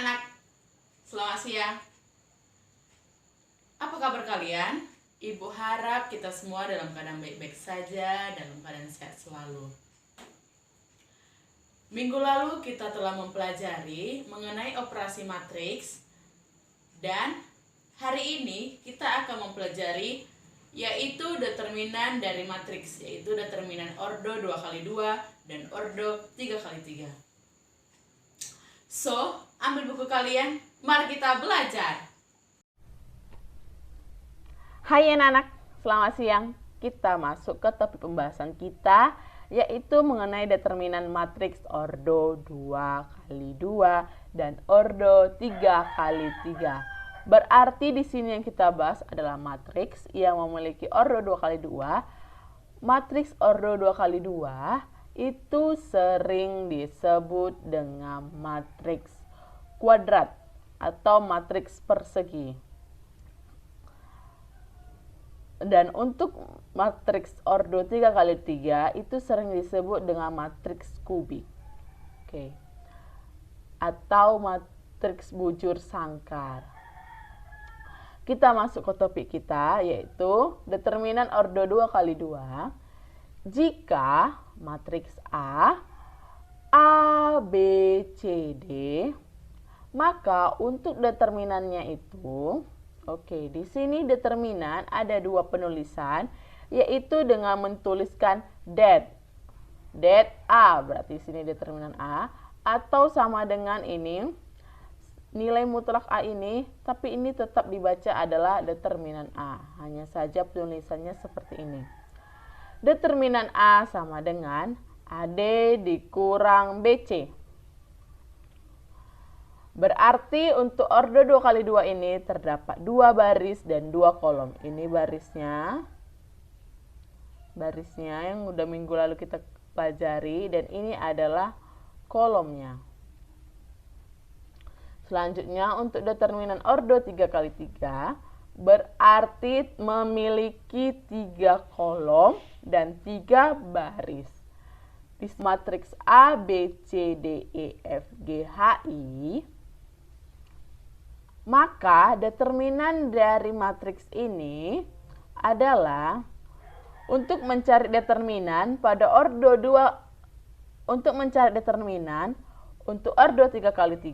anak-anak, selamat siang. Apa kabar kalian? Ibu harap kita semua dalam keadaan baik-baik saja, dalam keadaan sehat selalu. Minggu lalu kita telah mempelajari mengenai operasi matriks, dan hari ini kita akan mempelajari yaitu determinan dari matriks, yaitu determinan ordo 2x2 dan ordo 3x3. So, ambil buku kalian, mari kita belajar. Hai anak-anak, selamat siang. Kita masuk ke topik pembahasan kita, yaitu mengenai determinan matriks ordo 2x2 dan ordo 3x3. Berarti di sini yang kita bahas adalah matriks yang memiliki ordo 2x2. Matriks ordo 2x2 itu sering disebut dengan matriks kuadrat atau matriks persegi. Dan untuk matriks ordo 3x3 itu sering disebut dengan matriks kubik. Atau matriks bujur sangkar. Kita masuk ke topik kita, yaitu determinan ordo 2x2 jika matriks A, B, C, D, maka untuk determinannya itu, di sini determinan ada dua penulisan, yaitu dengan mentuliskan det A, berarti sini determinan A, atau sama dengan ini, nilai mutlak A ini, tapi ini tetap dibaca adalah determinan A. Hanya saja penulisannya seperti ini. Determinan A sama dengan AD dikurang BC. Berarti untuk ordo 2x2 ini terdapat 2 baris dan 2 kolom. Ini barisnya yang udah minggu lalu kita pelajari, dan ini adalah kolomnya. Selanjutnya untuk determinan ordo 3x3 berarti memiliki 3 kolom dan 3 baris. Di matriks A, B, C, D, E, F, G, H, I, maka determinan dari matriks ini adalah untuk mencari determinan pada ordo 2, untuk mencari determinan untuk ordo 3x3,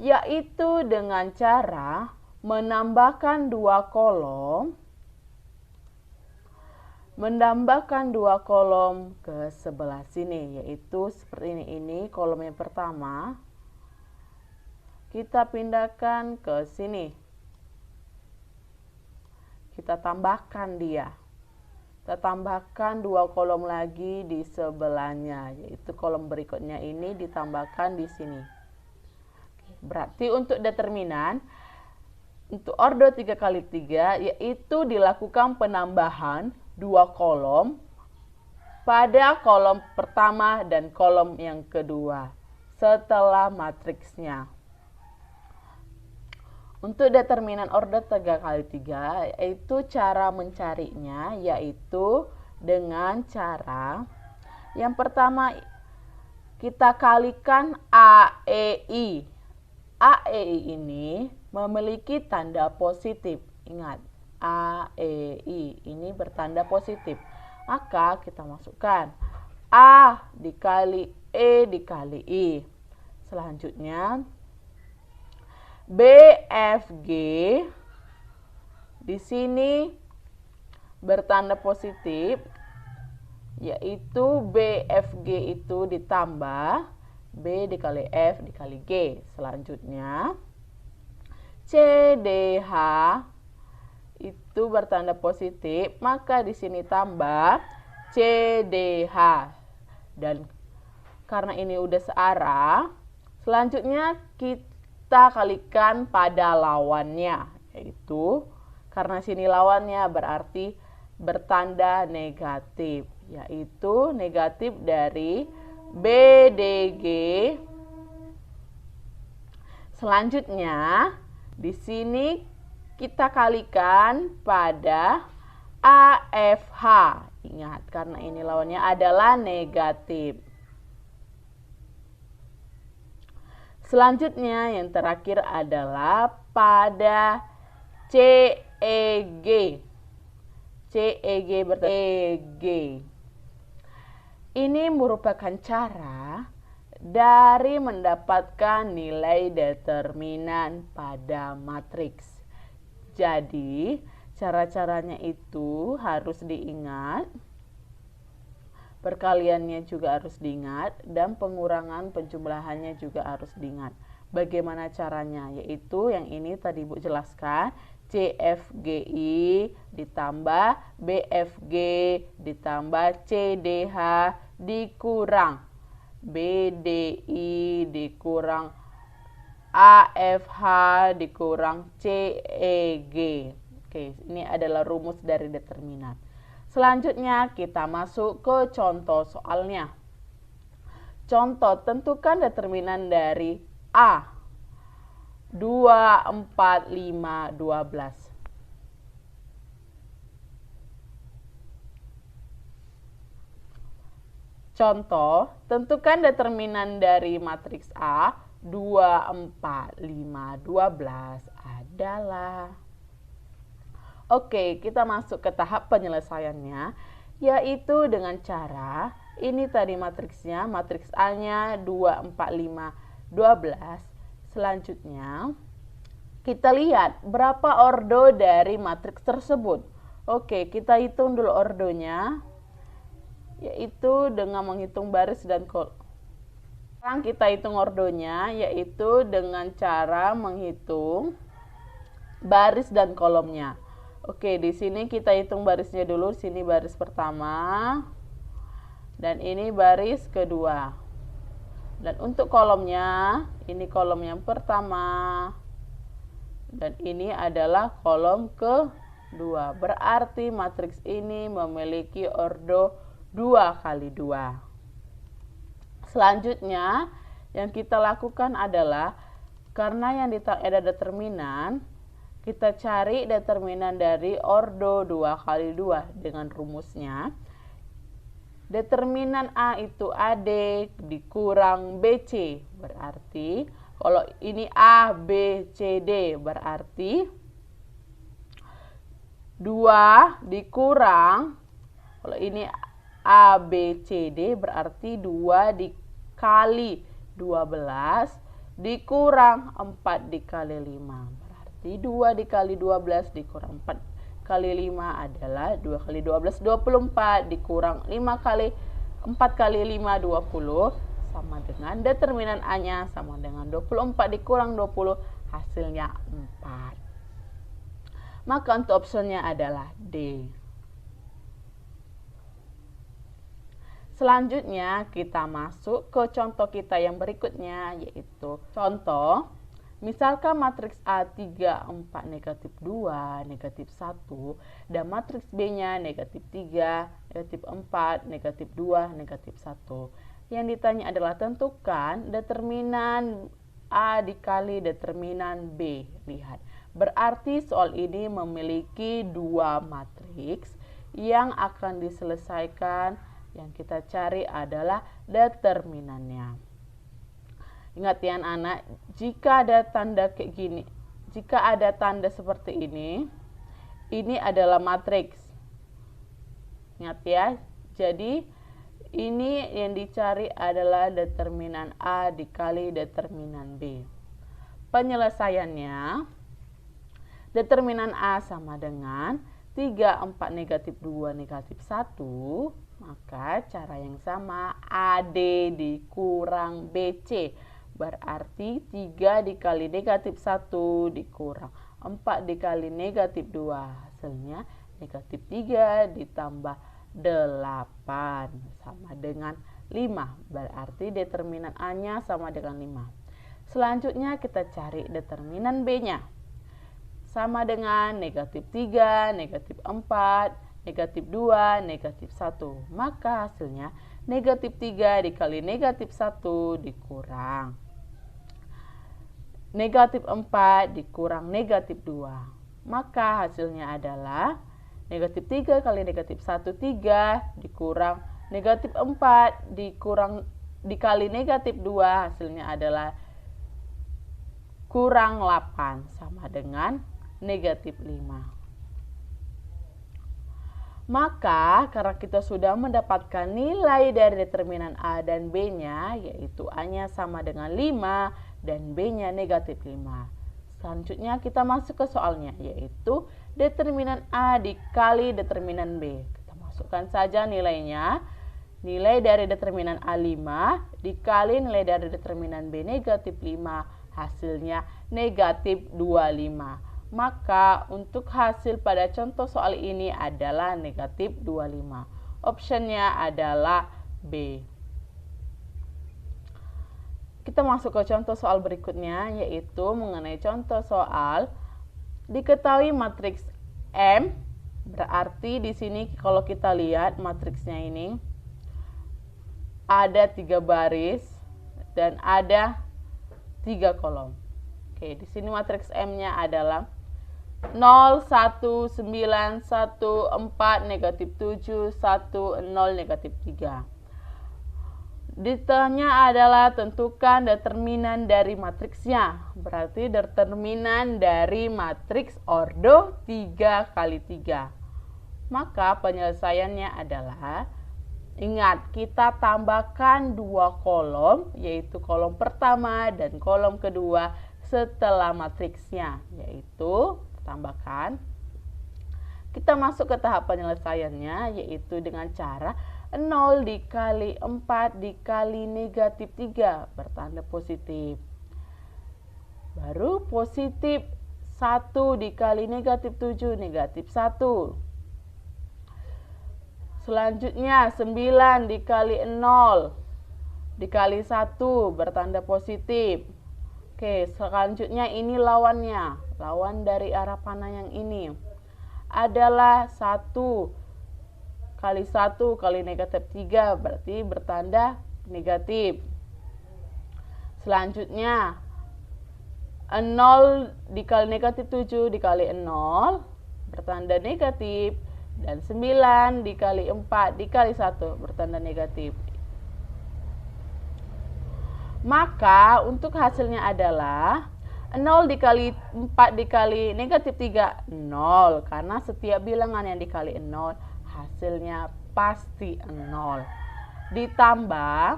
yaitu dengan cara menambahkan 2 kolom ke sebelah sini, yaitu seperti ini kolom yang pertama kita pindahkan ke sini, kita tambahkan kita tambahkan 2 kolom lagi di sebelahnya, yaitu kolom berikutnya ini ditambahkan di sini. Berarti untuk determinan untuk ordo 3x3 yaitu dilakukan penambahan 2 kolom pada kolom pertama dan kolom yang kedua setelah matriksnya. Untuk determinan ordo 3x3 yaitu cara mencarinya yaitu dengan cara yang pertama kita kalikan AEI. AEI ini memiliki tanda positif. Ingat, AEI ini bertanda positif. Maka kita masukkan A dikali E dikali I. Selanjutnya BFG di sini bertanda positif, yaitu BFG itu ditambah B dikali F dikali G. Selanjutnya CDH itu bertanda positif, maka di sini tambah CDH. Dan karena ini udah searah, selanjutnya kita kalikan pada lawannya, yaitu karena sini lawannya berarti bertanda negatif, yaitu negatif dari BDG. Selanjutnya di sini kita kalikan pada AFH. Ingat, karena ini lawannya adalah negatif. Selanjutnya yang terakhir adalah pada CEG. CEG berarti EG. Ini merupakan cara dari mendapatkan nilai determinan pada matriks. Jadi, cara-caranya itu harus diingat. Perkaliannya juga harus diingat dan pengurangan penjumlahannya juga harus diingat. Bagaimana caranya? Yaitu yang ini tadi Ibu jelaskan, CFGI ditambah BFG ditambah CDH dikurang BDI dikurang AFH dikurang CEG. Oke, ini adalah rumus dari determinan. Selanjutnya kita masuk ke contoh soalnya. Contoh, tentukan determinan dari A. 2, 4, 5, 12. Contoh, tentukan determinan dari matriks A 2, 4, 5, 12 adalah. Oke, kita masuk ke tahap penyelesaiannya, yaitu dengan cara, ini tadi matriksnya, matriks A-nya 2, 4, 5, 12. Selanjutnya, kita lihat berapa ordo dari matriks tersebut. Oke, kita hitung dulu ordonya, yaitu dengan menghitung baris dan kolom. Sekarang kita hitung ordonya, yaitu dengan cara menghitung baris dan kolomnya. Oke, di sini kita hitung barisnya dulu. Sini baris pertama dan ini baris kedua. Dan untuk kolomnya, ini kolom yang pertama dan ini adalah kolom kedua. Berarti matriks ini memiliki ordo 2 kali 2. Selanjutnya yang kita lakukan adalah, karena yang ada determinan, kita cari determinan dari ordo 2 kali 2 dengan rumusnya. Determinan A itu AD dikurang BC. Berarti kalau ini A, B, C, D berarti 2 dikurang, kalau ini A, B, C, D berarti 2 dikali 12 dikurang 4 dikali 5. 2 dikali 12 dikurang 4 kali 5 adalah 2 kali 12 24 dikurang 5 kali 4 kali 5 20 sama dengan determinan A-nya sama dengan 24 dikurang 20 hasilnya 4. Maka untuk opsinya adalah D. Selanjutnya kita masuk ke contoh kita yang berikutnya, yaitu contoh. Misalkan matriks A 3, 4, negatif 2, negatif 1, dan matriks B-nya negatif 3, negatif 4, negatif 2, negatif 1. Yang ditanya adalah tentukan determinan A dikali determinan B. Lihat, berarti soal ini memiliki 2 matriks yang akan diselesaikan. Yang kita cari adalah determinannya. Ingat ya anak, jika ada tanda kayak gini, jika ada tanda seperti ini adalah matriks. Ingat ya, jadi ini yang dicari adalah determinan A dikali determinan B. Penyelesaiannya, determinan A sama dengan 3, 4, negatif 2, negatif 1, maka cara yang sama AD dikurang BC. Berarti 3 dikali negatif 1 dikurang 4 dikali negatif 2. Hasilnya negatif 3 ditambah 8 sama dengan 5. Berarti determinan A-nya sama dengan 5. Selanjutnya kita cari determinan B-nya. Sama dengan negatif 3, negatif 4, negatif 2, negatif 1. Maka hasilnya negatif 3 dikali negatif 1 dikurang negatif 4 dikurang negatif 2. Maka hasilnya adalah negatif 3 kali negatif 1, 3 dikurang negatif 4 dikali negatif 2. Hasilnya adalah kurang 8 sama dengan negatif 5. Maka karena kita sudah mendapatkan nilai dari determinan A dan B-nya, yaitu A-nya sama dengan 5 dan B-nya negatif 5. Selanjutnya kita masuk ke soalnya, yaitu determinan A dikali determinan B. Kita masukkan saja nilainya. Nilai dari determinan A 5 dikali nilai dari determinan B negatif 5, hasilnya negatif 25. Maka untuk hasil pada contoh soal ini adalah negatif 25. Optionnya adalah B. Kita masuk ke contoh soal berikutnya, yaitu mengenai contoh soal diketahui matriks M. Berarti di sini kalau kita lihat matriksnya ini ada 3 baris dan ada 3 kolom. Oke, di sini matriks M-nya adalah 0, 1, 9, 1, 4, negatif 7, 1, 0, negatif 3. Detailnya adalah tentukan determinan dari matriksnya. Berarti determinan dari matriks ordo 3 kali 3. Maka penyelesaiannya adalah, ingat kita tambahkan 2 kolom, yaitu kolom pertama dan kolom kedua setelah matriksnya, yaitu tambahkan. Kita masuk ke tahap penyelesaiannya, yaitu dengan cara 0 dikali 4 dikali negatif 3 bertanda positif. Baru positif 1 dikali negatif 7 negatif 1. Selanjutnya 9 dikali 0 dikali 1 bertanda positif. Oke, selanjutnya ini lawannya. Lawan dari arah panah yang ini adalah 1 kali 1 kali negatif 3, berarti bertanda negatif. Selanjutnya 0 dikali negatif 7 dikali 0 bertanda negatif. Dan 9 dikali 4 dikali 1 bertanda negatif. Maka untuk hasilnya adalah 0 dikali 4 dikali negatif 3, 0. Karena setiap bilangan yang dikali 0 hasilnya pasti 0. Ditambah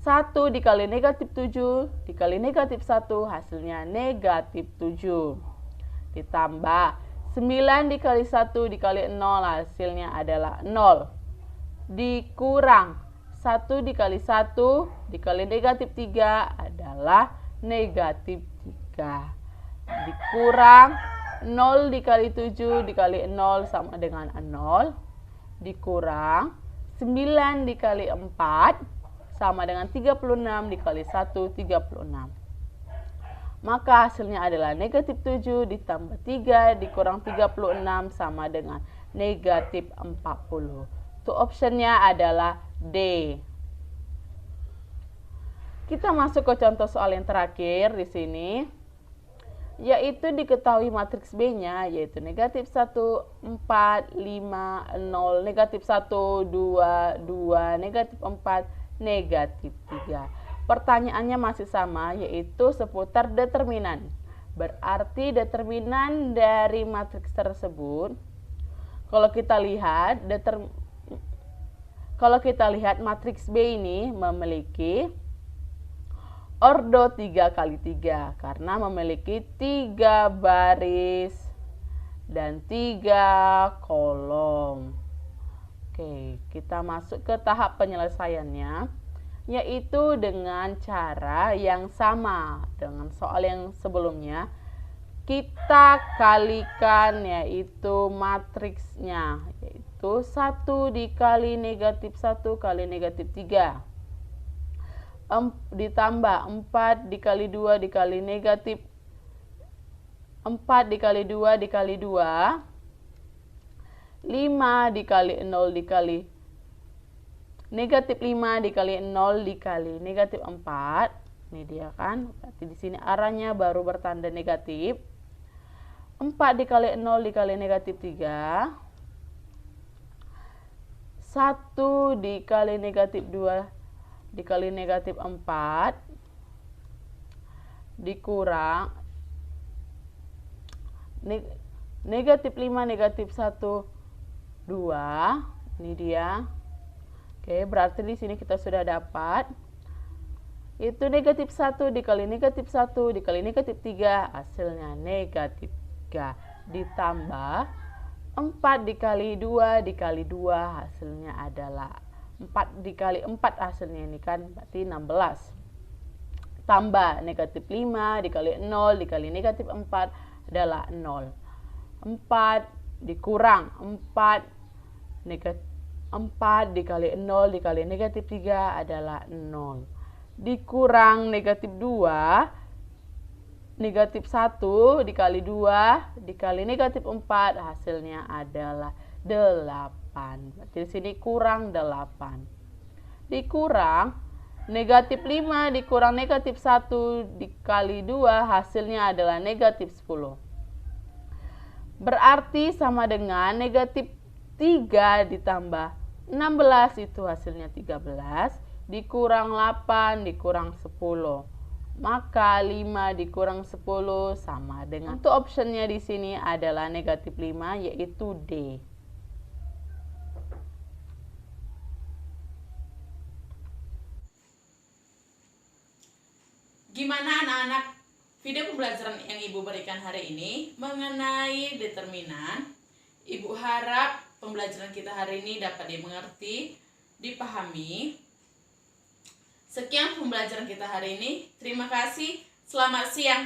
1 dikali negatif 7 dikali negatif 1 hasilnya negatif 7. Ditambah 9 dikali 1 dikali 0 hasilnya adalah 0. Dikurang 1 dikali 1 dikali negatif 3 adalah negatif 3. Dikurang 0 dikali 7 dikali 0 sama dengan 0. Dikurang 9 dikali 4 sama dengan 36 dikali 1, 36. Maka hasilnya adalah negatif 7 ditambah 3 dikurang 36 sama dengan negatif 40. Itu optionnya adalah D. Kita masuk ke contoh soal yang terakhir di sini, yaitu diketahui matriks B-nya, yaitu negatif 1, 4, 5, 0, negatif 1, 2, 2, negatif 4, negatif 3. Pertanyaannya masih sama, yaitu seputar determinan. Berarti determinan dari matriks tersebut, kalau kita lihat matriks B ini memiliki ordo 3 kali 3 karena memiliki 3 baris dan 3 kolom. Oke, kita masuk ke tahap penyelesaiannya, yaitu dengan cara yang sama dengan soal yang sebelumnya. Kita kalikan yaitu matriksnya, yaitu 1 dikali negatif 1 kali negatif 3 ditambah 4 dikali 2 dikali negatif 4 dikali 2 dikali 2, 5 dikali 0 dikali negatif 5 dikali 0 dikali negatif 4. Ini dia kan, berarti di sini arahnya baru bertanda negatif. 4 dikali 0 dikali negatif 3, 1 dikali negatif 2 dikali negatif 4, dikurang negatif 5 negatif 1 2. Ini dia. Oke, berarti di sini kita sudah dapat itu negatif 1 dikali negatif 1 dikali negatif 3 hasilnya negatif 3 ditambah 4 dikali 2 dikali 2 hasilnya adalah 4 dikali 4 hasilnya ini kan berarti 16 tambah negatif 5 dikali 0 dikali negatif 4 adalah 0. 4 dikurang 4 dikali 0 dikali negatif 3 adalah 0. Dikurang negatif 2 negatif 1 dikali 2 dikali negatif 4 hasilnya adalah 8. Berarti di sini kurang 8. Dikurang negatif 5 dikurang negatif 1 dikali 2 hasilnya adalah negatif 10. Berarti sama dengan negatif 3 ditambah 16 itu hasilnya 13 dikurang 8 dikurang 10. Maka 5 dikurang 10 sama dengan. Untuk optionnya di sini adalah negatif 5 yaitu D. Gimana anak-anak video pembelajaran yang Ibu berikan hari ini mengenai determinan? Ibu harap pembelajaran kita hari ini dapat dimengerti, dipahami. Sekian pembelajaran kita hari ini. Terima kasih. Selamat siang.